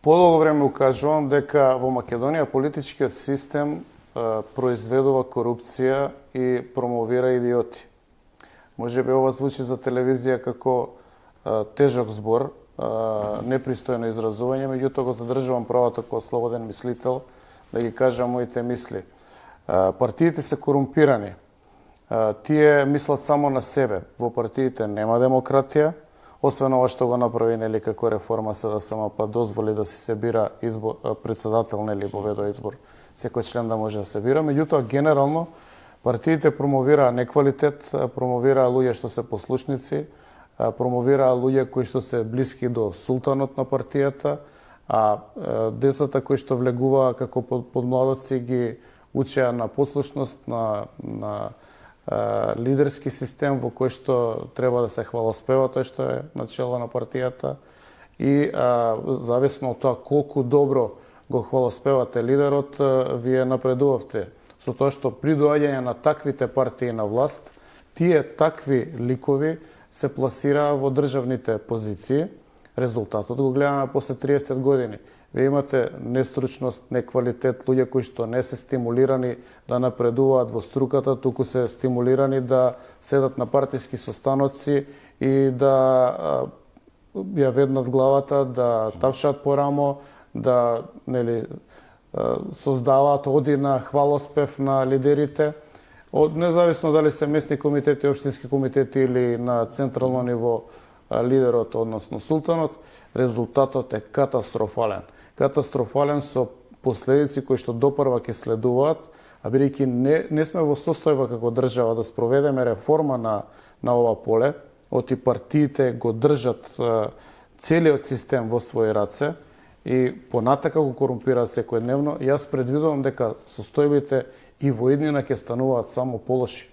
Подолго време укажувам дека во Македонија политичкиот систем произведува корупција и промовира идиоти. Може би ова звучи за телевизија како тежок збор, непристојно изразување, меѓутоа го задржувам правото како слободен мислител да ги кажам моите мисли. Партиите се корумпирани. Тие мислат само на себе. Во партиите нема демократија, освен ова што го направи нели како реформа СДСМ, па дозволи да се бира председател нели во ведоизбор, секој член да може да се бира, меѓутоа генерално партиите промовираа неквалитет, промовираа луѓе што се послушници, промовираа луѓе кои што се блиски до султанот на партијата, а децата кои што влегуваа како подмладоци ги учеа на послушност, на лидерски систем во кој што треба да се хвалоспева тој што е начело на партијата и зависно од тоа колку добро го хвалоспевате лидерот, вие напредувавте. Со тоа што при доаѓање на таквите партии на власт, тие такви ликови се пласираа во државните позиции. Резултатот го гледаме после 30 години. Вие имате нестручност, неквалитет, луѓе кои што не се стимулирани да напредуваат во струката, туку се стимулирани да седат на партиски состаноци и да ја веднат главата, да тапшат по рамо, да нели создаваат оди на хвалоспев на лидерите. Независно дали се местни комитети, општински комитети или на централно ниво лидерот, односно султанот, резултатот е катастрофален. Катастрофален со последици кои што допрва ќе следуваат, а бидејќи не сме во состојба како држава да спроведеме реформа на ова поле, оти партиите го држат целиот систем во своји раце и понатака го корумпираат секојдневно, јас предвидувам дека состојбите и во иднина ќе стануваат само полоши.